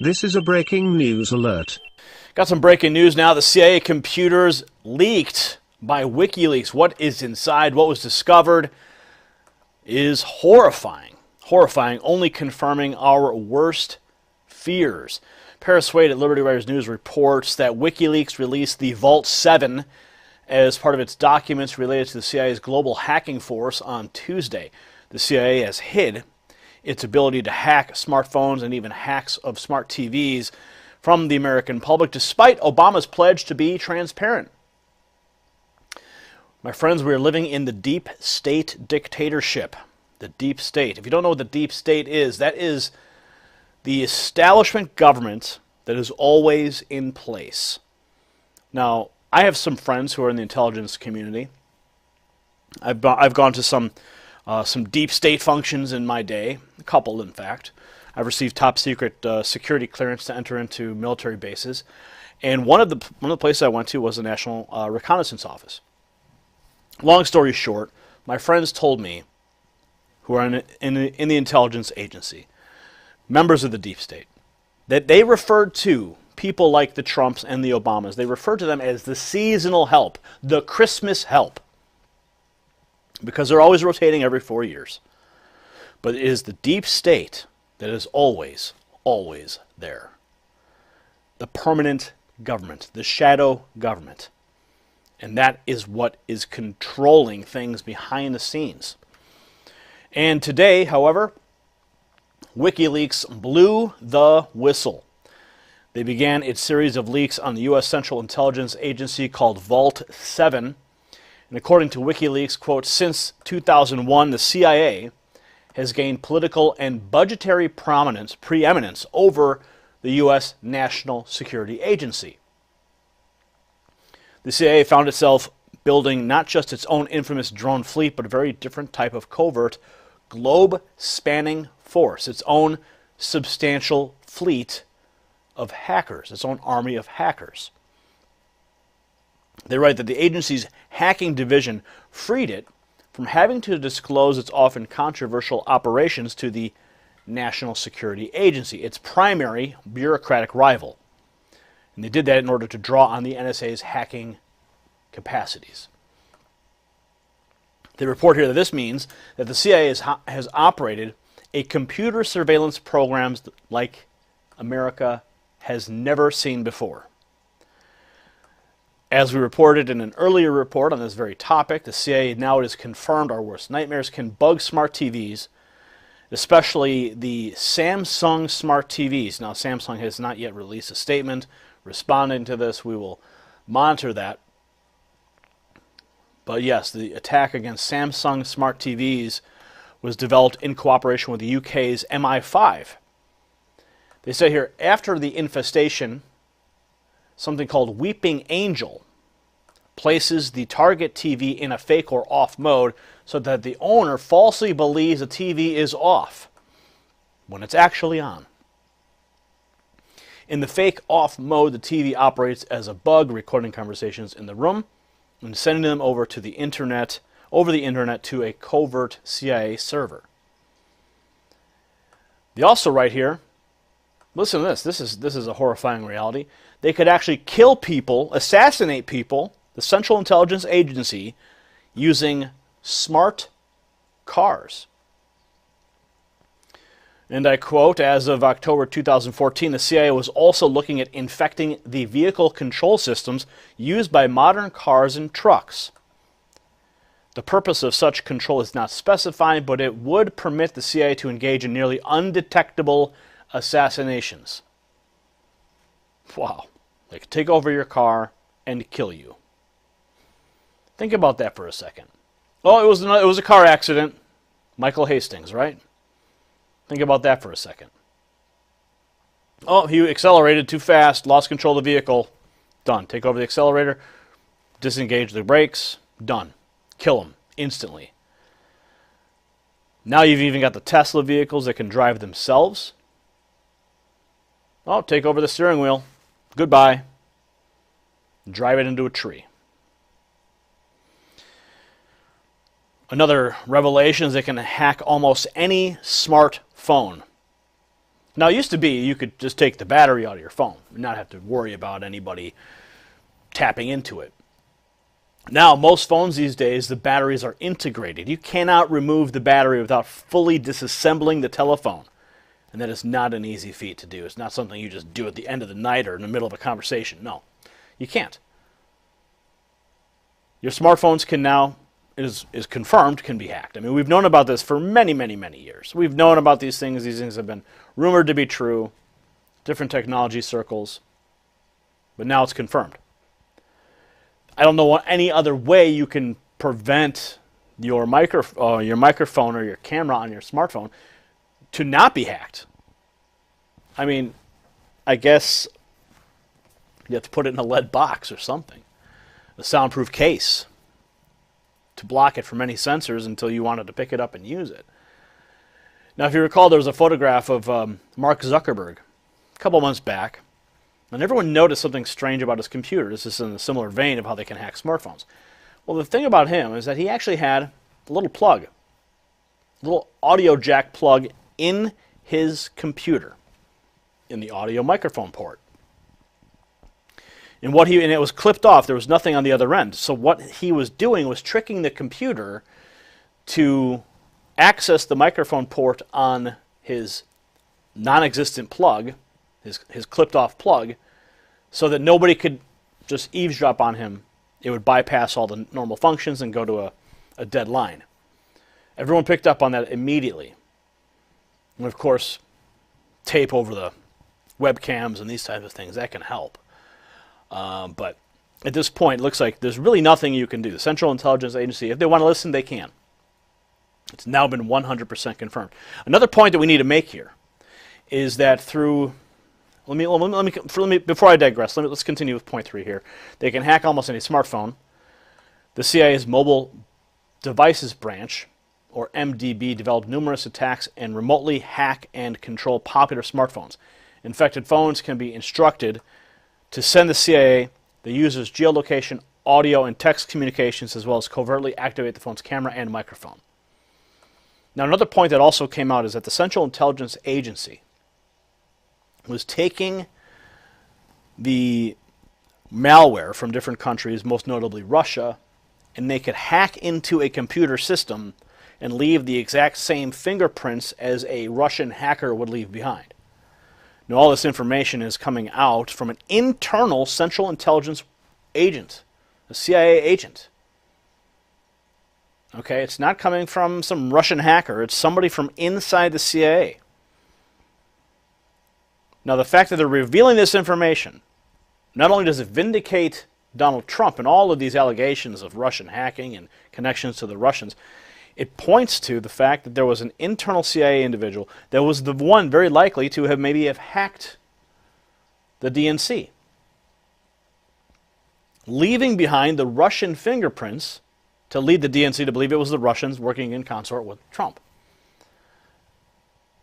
This is a breaking news alert. Got some breaking news now. The CIA computers leaked by WikiLeaks. What is inside, what was discovered, is horrifying. Horrifying, only confirming our worst fears. Paris Wade at Liberty Writers News reports that WikiLeaks released the Vault 7 as part of its documents related to the CIA's global hacking force on Tuesday. The CIA has hid its ability to hack smartphones and even hacks of smart TVs from the American public, despite Obama's pledge to be transparent. My friends, we are living in the deep state dictatorship. The deep state. If you don't know what the deep state is, that is the establishment government that is always in place. Now, I have some friends who are in the intelligence community. I've gone to some deep state functions in my day, a couple in fact. I've received top secret security clearance to enter into military bases, and one of the places I went to was the National Reconnaissance Office. Long story short, my friends told me, who are in the intelligence agency, members of the deep state, that they referred to people like the Trumps and the Obamas, they referred to them as the seasonal help, the Christmas help, because they're always rotating every 4 years. But it is the deep state that is always, always there. The permanent government, the shadow government. And that is what is controlling things behind the scenes. And today, however, WikiLeaks blew the whistle. They began its series of leaks on the U.S. Central Intelligence Agency called Vault 7. And according to WikiLeaks, quote, since 2001, the CIA has gained political and budgetary preeminence over the U.S. National Security Agency. The CIA found itself building not just its own infamous drone fleet, but a very different type of covert, globe-spanning force, its own substantial fleet of hackers, its own army of hackers. They write that the agency's hacking division freed it from having to disclose its often controversial operations to the National Security Agency, its primary bureaucratic rival. And they did that in order to draw on the NSA's hacking capacities. They report here that this means that the CIA has operated a computer surveillance program like America has never seen before. As we reported in an earlier report on this very topic, the CIA now it has confirmed our worst nightmares can bug smart TVs, especially the Samsung smart TVs. Now, Samsung has not yet released a statement responding to this. We will monitor that. But yes, the attack against Samsung smart TVs was developed in cooperation with the UK's MI5. They say here, after the infestation, something called Weeping Angel places the target TV in a fake or off mode so that the owner falsely believes the TV is off when it's actually on. In the fake off mode, the TV operates as a bug, recording conversations in the room and sending them over the internet to a covert CIA server. They also write here, listen to this. This is a horrifying reality. They could actually kill people, assassinate people, the Central Intelligence Agency, using smart cars. And I quote, as of October 2014, the CIA was also looking at infecting the vehicle control systems used by modern cars and trucks. The purpose of such control is not specified, but it would permit the CIA to engage in nearly undetectable assassinations. Wow. They could take over your car and kill you. Think about that for a second. Oh, it was a car accident. Michael Hastings, right? Think about that for a second. Oh, he accelerated too fast, lost control of the vehicle. Done. Take over the accelerator, disengage the brakes. Done. Kill him instantly. Now you've even got the Tesla vehicles that can drive themselves. Oh, take over the steering wheel. Goodbye. Drive it into a tree. Another revelation is they can hack almost any smartphone. Now, it used to be you could just take the battery out of your phone and not have to worry about anybody tapping into it. Now, most phones these days, the batteries are integrated. You cannot remove the battery without fully disassembling the telephone. And that is not an easy feat to do. It's not something you just do at the end of the night or in the middle of a conversation. No, you can't. Your smartphones can now, is confirmed, can be hacked. I mean, we've known about this for many, many, many years. We've known about these things. These things have been rumored to be true, different technology circles, but now it's confirmed. I don't know any other way you can prevent your microphone or your camera on your smartphone to not be hacked. I mean, I guess you have to put it in a lead box or something, a soundproof case to block it from any sensors until you wanted to pick it up and use it. Now, if you recall, there was a photograph of Mark Zuckerberg a couple months back, and everyone noticed something strange about his computer. This is in a similar vein of how they can hack smartphones. Well, the thing about him is that he actually had a little plug, a little audio jack plug in his computer, in the audio microphone port. And it was clipped off. There was nothing on the other end. So what he was doing was tricking the computer to access the microphone port on his non-existent plug, his clipped-off plug, so that nobody could just eavesdrop on him. It would bypass all the normal functions and go to a dead line. Everyone picked up on that immediately. And, of course, tape over the webcams and these types of things, that can help. But at this point, it looks like there's really nothing you can do. The Central Intelligence Agency, if they want to listen, they can. It's now been 100% confirmed. Another point that we need to make here is that through... before I digress, let's continue with point 3 here. They can hack almost any smartphone. The CIA's Mobile Devices Branch, or MDB, developed numerous attacks and remotely hack and control popular smartphones. Infected phones can be instructed to send the CIA the user's geolocation, audio, and text communications, as well as covertly activate the phone's camera and microphone. Now, another point that also came out is that the Central Intelligence Agency was taking the malware from different countries, most notably Russia, and they could hack into a computer system and leave the exact same fingerprints as a Russian hacker would leave behind. Now, all this information is coming out from an internal Central Intelligence agent, a CIA agent. Okay, it's not coming from some Russian hacker. It's somebody from inside the CIA. Now, the fact that they're revealing this information, not only does it vindicate Donald Trump and all of these allegations of Russian hacking and connections to the Russians, it points to the fact that there was an internal CIA individual that was the one very likely to have maybe have hacked the DNC, leaving behind the Russian fingerprints to lead the DNC to believe it was the Russians working in consort with Trump.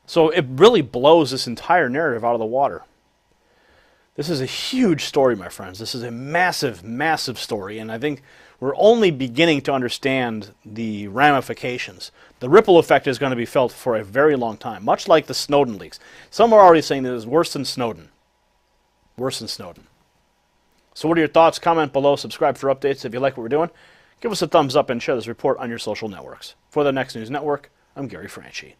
So it really blows this entire narrative out of the water. This is a huge story, my friends. This is a massive, massive story, and I think we're only beginning to understand the ramifications. The ripple effect is going to be felt for a very long time, much like the Snowden leaks. Some are already saying that it's worse than Snowden. Worse than Snowden. So what are your thoughts? Comment below. Subscribe for updates if you like what we're doing. Give us a thumbs up and share this report on your social networks. For the Next News Network, I'm Gary Franchi.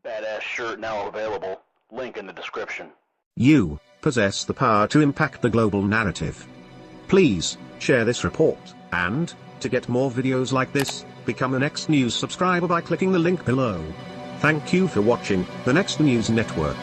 Badass shirt now available. Link in the description. You possess the power to impact the global narrative. Please share this report, and to get more videos like this, become a Next News subscriber by clicking the link below. Thank you for watching the Next News Network.